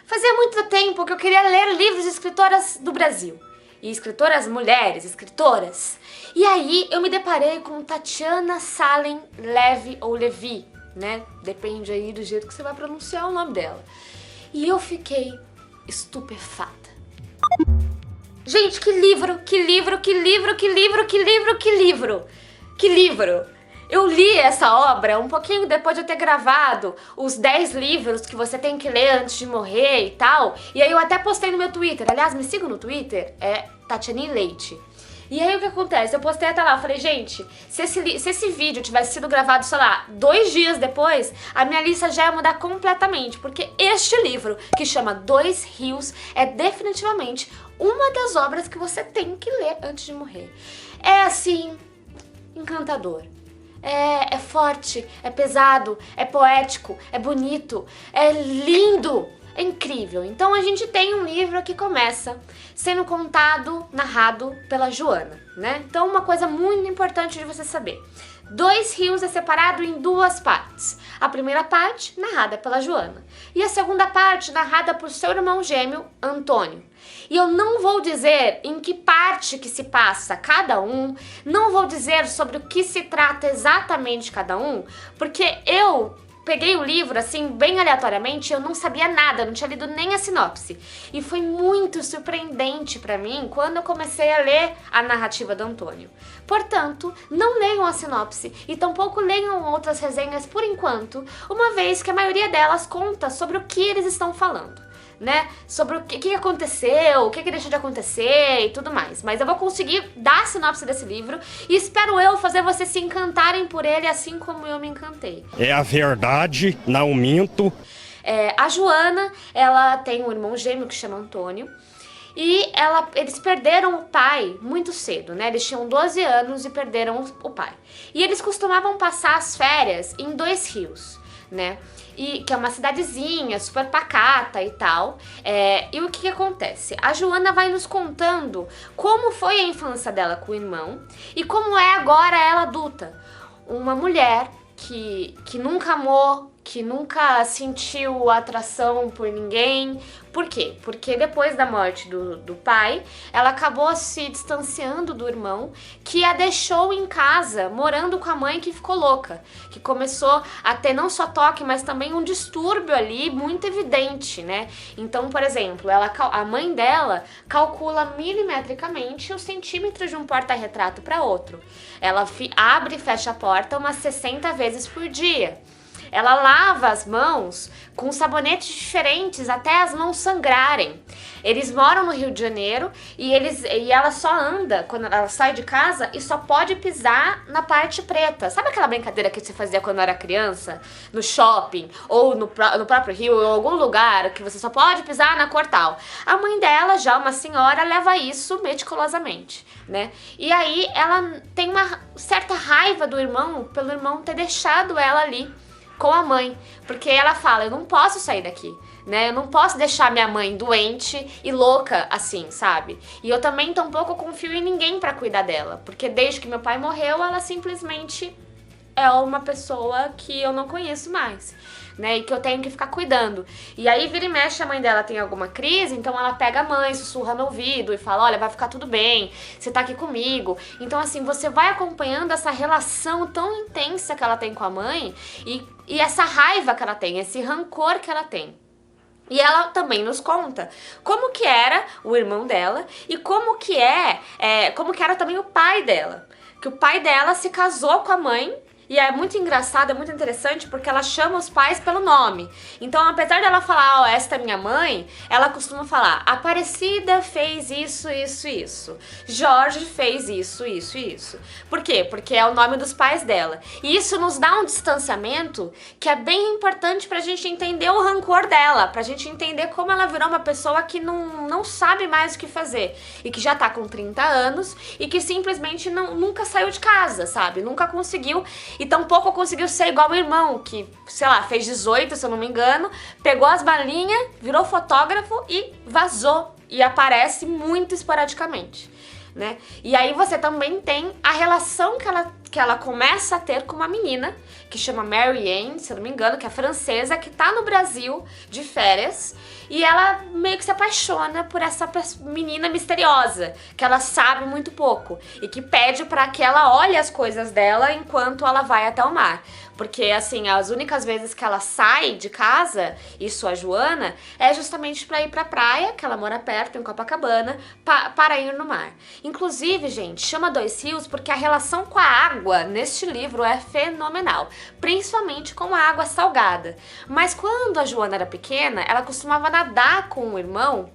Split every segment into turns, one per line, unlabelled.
Fazia muito tempo que eu queria ler livros de escritoras do Brasil. E escritoras mulheres, escritoras. E aí eu me deparei com Tatiana Salen Levy ou Levi, né? Depende aí do jeito que você vai pronunciar o nome dela. E eu fiquei estupefata. Gente, que livro, que livro, que livro, que livro, que livro, que livro, que livro! Eu li essa obra um pouquinho depois de eu ter gravado os 10 livros que você tem que ler antes de morrer e tal. E aí eu até postei no meu Twitter. Aliás, me sigam no Twitter, é Tatiane Leite. E aí o que acontece? Eu postei até lá, eu falei, gente, se esse vídeo tivesse sido gravado, sei lá, 2 dias depois, a minha lista já ia mudar completamente. Porque este livro, que chama Dois Rios, é definitivamente uma das obras que você tem que ler antes de morrer. É assim, encantador. É forte, é pesado, é poético, é bonito, é lindo, é incrível. Então a gente tem um livro que começa sendo contado, narrado pela Joana, né? Então uma coisa muito importante de você saber. Dois Rios é separado em 2 partes. A primeira parte, narrada pela Joana. E a segunda parte, narrada por seu irmão gêmeo, Antônio. E eu não vou dizer em que parte que se passa cada um, não vou dizer sobre o que se trata exatamente cada um, porque eu peguei o livro assim bem aleatoriamente, eu não sabia nada, não tinha lido nem a sinopse. E foi muito surpreendente pra mim quando eu comecei a ler a narrativa do Antônio. Portanto, não leiam a sinopse e tampouco leiam outras resenhas por enquanto, uma vez que a maioria delas conta sobre o que eles estão falando, né? Sobre o que aconteceu, o que deixou de acontecer e tudo mais. Mas eu vou conseguir dar a sinopse desse livro e espero eu fazer vocês se encantarem por ele assim como eu me encantei.
É a verdade, não minto.
A Joana, ela tem um irmão gêmeo que chama Antônio. E eles perderam o pai muito cedo, né? Eles tinham 12 anos e perderam o pai. E eles costumavam passar as férias em Dois Rios, né? E que é uma cidadezinha super pacata e tal. E o que acontece? A Joana vai nos contando como foi a infância dela com o irmão e como é agora ela adulta. Uma mulher que nunca amou, que nunca sentiu atração por ninguém. Por quê? Porque depois da morte do pai, ela acabou se distanciando do irmão, que a deixou em casa, morando com a mãe que ficou louca, que começou a ter não só toque, mas também um distúrbio ali muito evidente, né? Então, por exemplo, a mãe dela calcula milimetricamente os centímetros de um porta-retrato para outro. Ela abre e fecha a porta umas 60 vezes por dia. Ela lava as mãos com sabonetes diferentes até as mãos sangrarem. Eles moram no Rio de Janeiro e ela só anda quando ela sai de casa e só pode pisar na parte preta. Sabe aquela brincadeira que você fazia quando era criança? No shopping ou no próprio Rio ou em algum lugar que você só pode pisar na cor tal. A mãe dela, já uma senhora, leva isso meticulosamente, né? E aí ela tem uma certa raiva do irmão pelo irmão ter deixado ela ali com a mãe, porque ela fala, eu não posso sair daqui, né? Eu não posso deixar minha mãe doente e louca assim, sabe? E eu também tampouco confio em ninguém pra cuidar dela, porque desde que meu pai morreu, ela simplesmente é uma pessoa que eu não conheço mais, né? E que eu tenho que ficar cuidando. E aí vira e mexe, a mãe dela tem alguma crise, então ela pega a mãe, sussurra no ouvido e fala, olha, vai ficar tudo bem, você tá aqui comigo. Então assim, você vai acompanhando essa relação tão intensa que ela tem com a mãe e essa raiva que ela tem, esse rancor que ela tem. E ela também nos conta como que era o irmão dela e como que era também o pai dela. Que o pai dela se casou com a mãe. E é muito engraçado, é muito interessante porque ela chama os pais pelo nome. Então, apesar dela falar, ó, esta é minha mãe, ela costuma falar, Aparecida fez isso, isso, isso. Jorge fez isso, isso e isso. Por quê? Porque é o nome dos pais dela. E isso nos dá um distanciamento que é bem importante pra gente entender o rancor dela, pra gente entender como ela virou uma pessoa que não sabe mais o que fazer. E que já tá com 30 anos e que simplesmente nunca saiu de casa, sabe? Nunca conseguiu. E tampouco conseguiu ser igual o irmão, que, sei lá, fez 18, se eu não me engano, pegou as balinhas, virou fotógrafo e vazou. E aparece muito esporadicamente, né? E aí você também tem a relação que ela que ela começa a ter com uma menina que chama Mary Ann, se eu não me engano, que é francesa, que tá no Brasil de férias, e ela meio que se apaixona por essa menina misteriosa, que ela sabe muito pouco, e que pede pra que ela olhe as coisas dela enquanto ela vai até o mar. Porque, assim, as únicas vezes que ela sai de casa, isso a Joana, é justamente pra ir pra praia, que ela mora perto, em Copacabana, para ir no mar. Inclusive, gente, chama Dois Rios porque a relação com a água neste livro é fenomenal, principalmente com a água salgada. Mas quando a Joana era pequena, ela costumava nadar com o irmão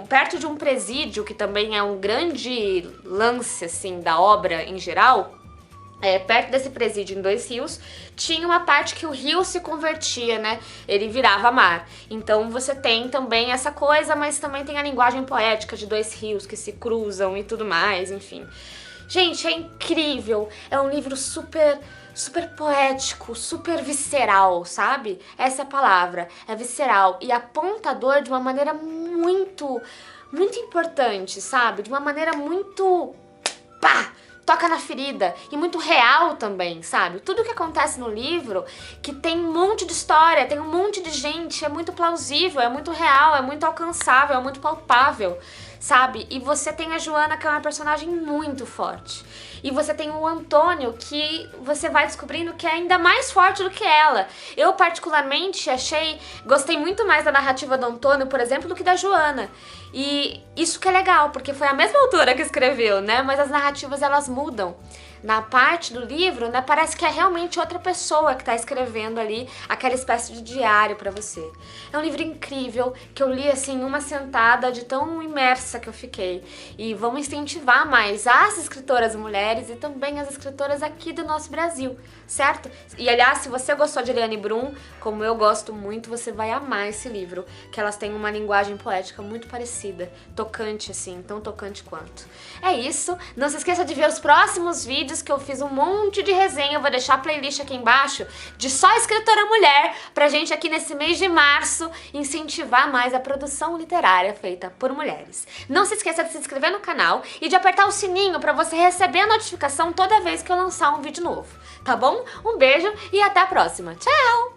perto de um presídio, que também é um grande lance, assim, da obra em geral. Perto desse presídio em Dois Rios, tinha uma parte que o rio se convertia, né? Ele virava mar. Então você tem também essa coisa, mas também tem a linguagem poética de dois rios que se cruzam e tudo mais, enfim. Gente, é incrível. É um livro super poético, super visceral, sabe? Essa é a palavra, é visceral e apontador de uma maneira muito importante, sabe? De uma maneira muito toca na ferida e muito real também, sabe? Tudo que acontece no livro, que tem um monte de história, tem um monte de gente, é muito plausível, é muito real, é muito alcançável, é muito palpável, sabe? E você tem a Joana, que é uma personagem muito forte. E você tem o Antônio, que você vai descobrindo que é ainda mais forte do que ela. Eu, particularmente, gostei muito mais da narrativa do Antônio, por exemplo, do que da Joana. E isso que é legal, porque foi a mesma autora que escreveu, né? Mas as narrativas, elas mudam. Na parte do livro, né, parece que é realmente outra pessoa que tá escrevendo ali aquela espécie de diário pra você. É um livro incrível, que eu li assim uma sentada, de tão imersa que eu fiquei. E vamos incentivar mais as escritoras mulheres e também as escritoras aqui do nosso Brasil, certo? E aliás, se você gostou de Eliane Brum, como eu gosto muito, você vai amar esse livro, que elas têm uma linguagem poética muito parecida, tocante assim, tão tocante quanto. É isso, não se esqueça de ver os próximos vídeos, que eu fiz um monte de resenha. Eu vou deixar a playlist aqui embaixo de só escritora mulher, pra gente aqui nesse mês de março incentivar mais a produção literária feita por mulheres. Não se esqueça de se inscrever no canal e de apertar o sininho pra você receber a notificação toda vez que eu lançar um vídeo novo, tá bom? Um beijo e até a próxima. Tchau!